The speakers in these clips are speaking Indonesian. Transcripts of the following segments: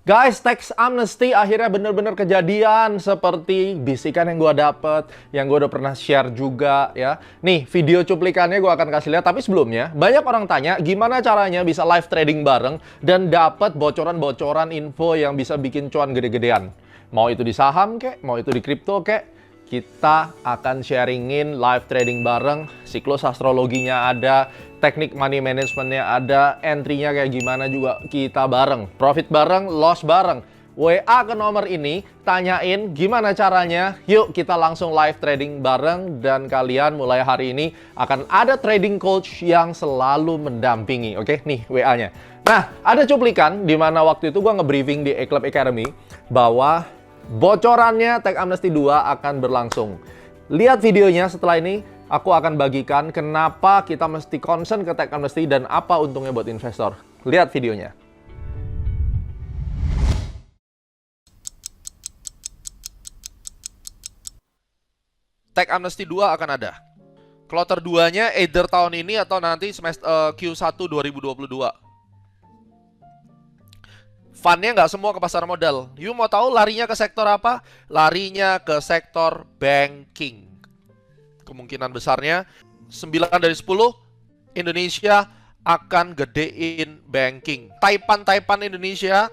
Guys, tax amnesty akhirnya bener-bener kejadian seperti bisikan yang gue dapet, yang gue udah pernah share juga ya. Nih, video cuplikannya gue akan kasih lihat, tapi sebelumnya banyak orang tanya gimana caranya bisa live trading bareng dan dapat bocoran-bocoran info yang bisa bikin cuan gede-gedean. Mau itu di saham kek, mau itu di kripto kek, kita akan sharingin live trading bareng, siklus astrologinya ada, teknik money managementnya ada, entry-nya kayak gimana juga kita bareng. Profit bareng, loss bareng. WA ke nomor ini, tanyain gimana caranya. Yuk kita langsung live trading bareng dan kalian mulai hari ini akan ada trading coach yang selalu mendampingi. Oke, nih WA-nya. Nah, ada cuplikan di mana waktu itu gua nge-briefing di A-Club Academy bahwa bocorannya Tax Amnesty 2 akan berlangsung. Lihat videonya setelah ini, aku akan bagikan kenapa kita mesti concern ke Tax Amnesty dan apa untungnya buat investor. Lihat videonya. Tax Amnesty 2 akan ada. Kloter 2-nya either tahun ini atau nanti semester Q1 2022. Fundnya nggak semua ke pasar modal. You mau tahu larinya ke sektor apa? Larinya ke sektor banking. Kemungkinan besarnya 9 dari 10 Indonesia akan gedein banking. Taipan Indonesia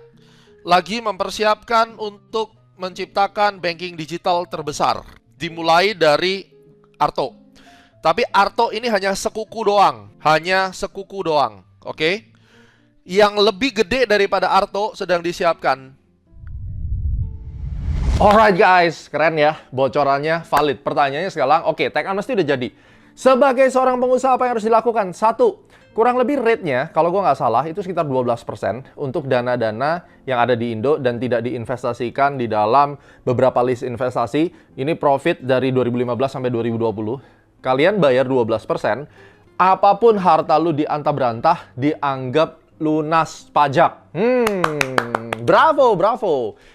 lagi mempersiapkan untuk menciptakan banking digital terbesar. Dimulai dari Arto. Tapi Arto ini hanya sekuku doang. Oke? Yang lebih gede daripada Arto sedang disiapkan. Alright guys, keren ya, bocorannya valid. Pertanyaannya sekarang, oke, Tax Amnesty udah jadi. Sebagai seorang pengusaha apa yang harus dilakukan? Satu, kurang lebih rate-nya, kalau gue nggak salah, itu sekitar 12% untuk dana-dana yang ada di Indo dan tidak diinvestasikan di dalam beberapa list investasi. Ini profit dari 2015 sampai 2020. Kalian bayar 12%, apapun harta lu diantah-berantah, dianggap lunas pajak. Bravo.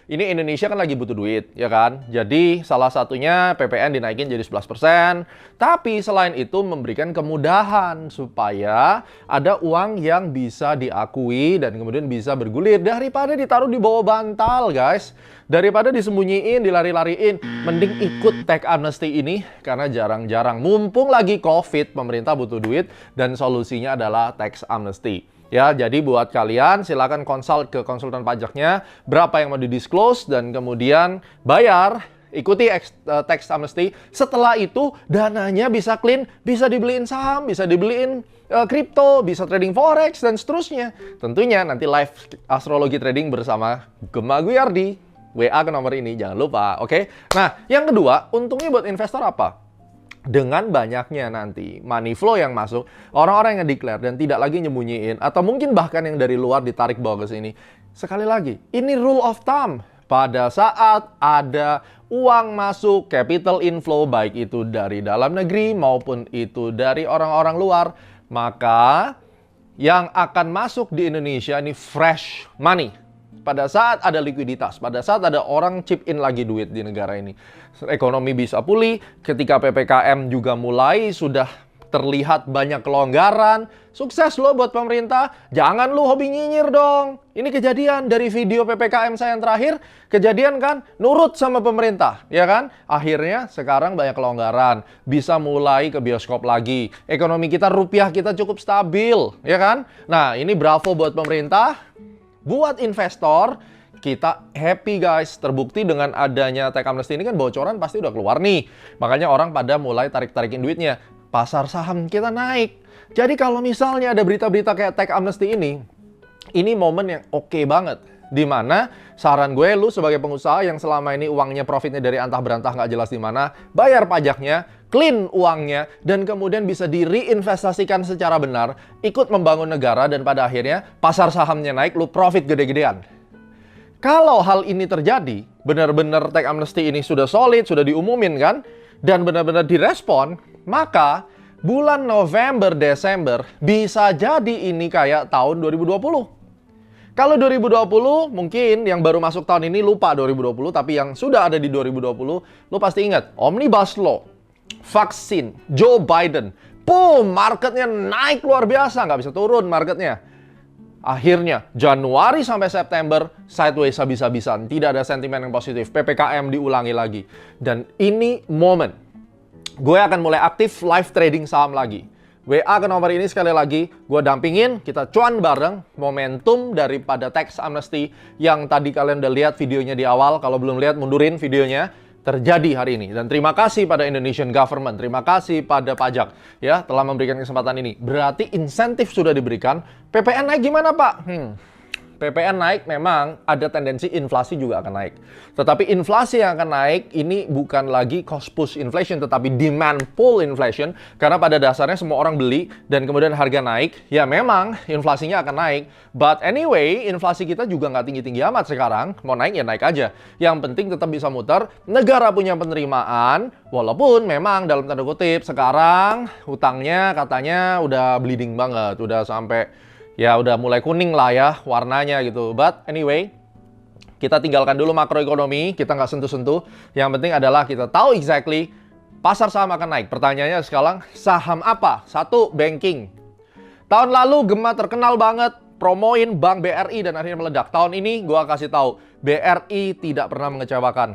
Ini Indonesia kan lagi butuh duit, ya kan? Jadi salah satunya PPN dinaikin jadi 11%. Tapi selain itu memberikan kemudahan supaya ada uang yang bisa diakui dan kemudian bisa bergulir daripada ditaruh di bawah bantal, guys. Daripada disembunyiin, dilari-lariin, mending ikut Tax Amnesty ini karena jarang-jarang. Mumpung lagi COVID, pemerintah butuh duit dan solusinya adalah Tax Amnesty. Ya, jadi buat kalian silakan konsult ke konsultan pajaknya berapa yang mau di-disclose dan kemudian bayar, ikuti Tax Amnesty. Setelah itu dananya bisa clean, bisa dibeliin saham, bisa dibeliin kripto, bisa trading forex dan seterusnya. Tentunya nanti live astrologi trading bersama Gemma Guyardi. WA ke nomor ini jangan lupa, oke? Nah, yang kedua, untungnya buat investor apa? Dengan banyaknya nanti money flow yang masuk, orang-orang yang declare dan tidak lagi nyembunyiin, atau mungkin bahkan yang dari luar ditarik bawa ke sini. Sekali lagi, ini rule of thumb. Pada saat ada uang masuk, capital inflow, baik itu dari dalam negeri maupun itu dari orang-orang luar, maka yang akan masuk di Indonesia ini fresh money. Pada saat ada likuiditas, pada saat ada orang chip in lagi duit di negara ini, ekonomi bisa pulih. Ketika PPKM juga mulai, sudah terlihat banyak kelonggaran. Sukses loh buat pemerintah. Jangan lu hobi nyinyir dong. Ini kejadian dari video PPKM saya yang terakhir. Kejadian kan, nurut sama pemerintah, ya kan? Akhirnya sekarang banyak kelonggaran. Bisa mulai ke bioskop lagi. Ekonomi kita, rupiah kita cukup stabil, ya kan? Nah, ini bravo buat pemerintah. Buat investor, kita happy guys. Terbukti dengan adanya Tax Amnesty ini kan bocoran pasti udah keluar nih. Makanya orang pada mulai tarik-tarikin duitnya. Pasar saham kita naik. Jadi kalau misalnya ada berita-berita kayak Tax Amnesty ini momen yang oke banget. Dimana saran gue, lu sebagai pengusaha yang selama ini uangnya profitnya dari antah berantah nggak jelas di mana, bayar pajaknya, clean uangnya, dan kemudian bisa direinvestasikan secara benar, ikut membangun negara, dan pada akhirnya pasar sahamnya naik, lu profit gede-gedean. Kalau hal ini terjadi, benar-benar Tax Amnesty ini sudah solid, sudah diumumin kan, dan benar-benar direspon, maka bulan November, Desember bisa jadi ini kayak tahun 2020. Kalau 2020 mungkin yang baru masuk tahun ini lupa 2020, tapi yang sudah ada di 2020, lu pasti ingat Omnibus Law, vaksin, Joe Biden, boom, marketnya naik luar biasa, nggak bisa turun marketnya. Akhirnya, Januari sampai September, sideways habis-habisan. Tidak ada sentimen yang positif. PPKM diulangi lagi. Dan ini momen. Gue akan mulai aktif live trading saham lagi. WA ke nomor ini sekali lagi, gue dampingin, kita cuan bareng momentum daripada tax amnesty yang tadi kalian udah lihat videonya di awal. Kalau belum lihat, mundurin videonya. Terjadi hari ini. Dan terima kasih pada Indonesian government, terima kasih pada pajak ya telah memberikan kesempatan ini. Berarti insentif sudah diberikan. PPN naik gimana, Pak? PPN naik memang ada tendensi inflasi juga akan naik. Tetapi inflasi yang akan naik ini bukan lagi cost push inflation, tetapi demand pull inflation. Karena pada dasarnya semua orang beli dan kemudian harga naik, ya memang inflasinya akan naik. But anyway, inflasi kita juga nggak tinggi-tinggi amat sekarang. Mau naik ya naik aja. Yang penting tetap bisa muter. Negara punya penerimaan, walaupun memang dalam tanda kutip sekarang hutangnya katanya udah bleeding banget. Udah sampai ya udah mulai kuning lah ya warnanya gitu. But anyway, kita tinggalkan dulu makroekonomi, kita nggak sentuh-sentuh. Yang penting adalah kita tahu exactly pasar saham akan naik. Pertanyaannya sekarang, saham apa? Satu, banking. Tahun lalu Gema terkenal banget promoin Bank BRI dan akhirnya meledak. Tahun ini gua kasih tahu, BRI tidak pernah mengecewakan.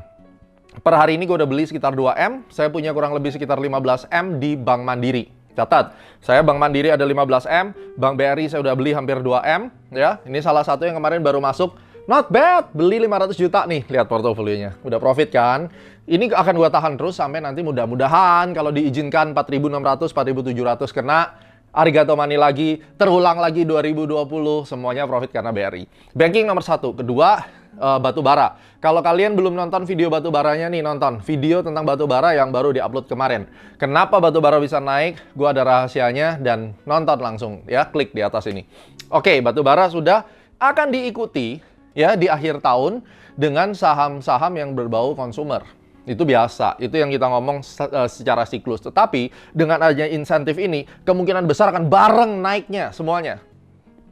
Per hari ini gue udah beli sekitar 2M, saya punya kurang lebih sekitar 15M di Bank Mandiri. Catat, saya Bank Mandiri ada 15M, Bank BRI saya udah beli hampir 2M, ya. Ini salah satu yang kemarin baru masuk, not bad, beli 500 juta nih, lihat portofolionya, udah profit kan. Ini akan gua tahan terus sampai nanti mudah-mudahan kalau diizinkan 4.600, 4.700 kena, arigato money lagi, terulang lagi 2020, semuanya profit karena BRI. Banking nomor satu, kedua, batu bara. Kalau kalian belum nonton video batu baranya nih, nonton video tentang batu bara yang baru diupload kemarin. Kenapa batu bara bisa naik? Gua ada rahasianya dan nonton langsung ya, klik di atas ini. Oke, batu bara sudah akan diikuti ya di akhir tahun dengan saham-saham yang berbau konsumer. Itu biasa, itu yang kita ngomong secara siklus. Tetapi dengan adanya insentif ini, kemungkinan besar akan bareng naiknya semuanya.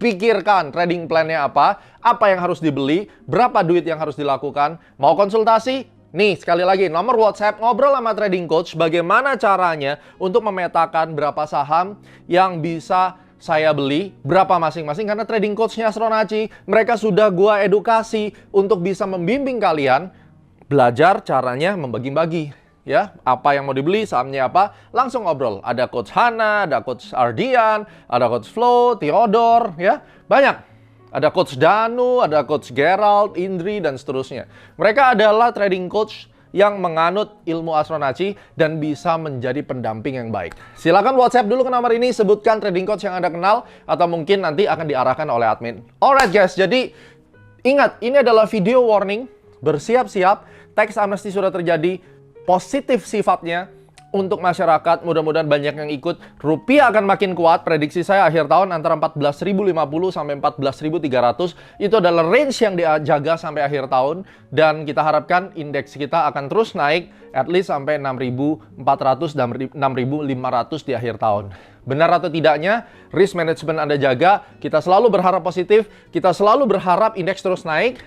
Pikirkan trading plan-nya apa yang harus dibeli, berapa duit yang harus dilakukan. Mau konsultasi? Nih, sekali lagi, nomor WhatsApp, ngobrol sama trading coach, bagaimana caranya untuk memetakan berapa saham yang bisa saya beli, berapa masing-masing. Karena trading coach-nya Astronaci, mereka sudah gua edukasi untuk bisa membimbing kalian belajar caranya membagi-bagi. Ya, apa yang mau dibeli, sahamnya apa, langsung ngobrol. Ada Coach Hana, ada Coach Ardian, ada Coach Flo, Theodore, ya, banyak. Ada Coach Danu, ada Coach Gerald, Indri, dan seterusnya. Mereka adalah trading coach yang menganut ilmu Astronaci dan bisa menjadi pendamping yang baik. Silakan WhatsApp dulu ke nomor ini, sebutkan trading coach yang Anda kenal, atau mungkin nanti akan diarahkan oleh admin. Alright guys, jadi ingat, ini adalah video warning, bersiap-siap, tax amnesty sudah terjadi, positif sifatnya untuk masyarakat, mudah-mudahan banyak yang ikut. Rupiah akan makin kuat, prediksi saya akhir tahun antara 14.050 sampai 14.300. Itu adalah range yang dijaga sampai akhir tahun. Dan kita harapkan indeks kita akan terus naik, at least sampai 6.400 dan 6.500 di akhir tahun. Benar atau tidaknya, risk management Anda jaga, kita selalu berharap positif, kita selalu berharap indeks terus naik.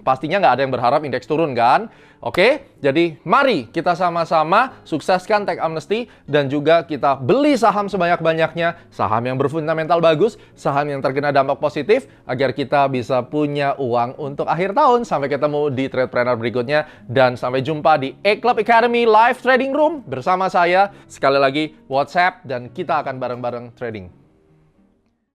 Pastinya nggak ada yang berharap indeks turun kan? Oke, jadi mari kita sama-sama sukseskan tax amnesty dan juga kita beli saham sebanyak-banyaknya, saham yang berfundamental bagus, saham yang terkena dampak positif, agar kita bisa punya uang untuk akhir tahun. Sampai ketemu di Tradepreneur berikutnya, dan sampai jumpa di A-Club Academy Live Trading Room bersama saya. Sekali lagi, WhatsApp, dan kita akan bareng-bareng trading.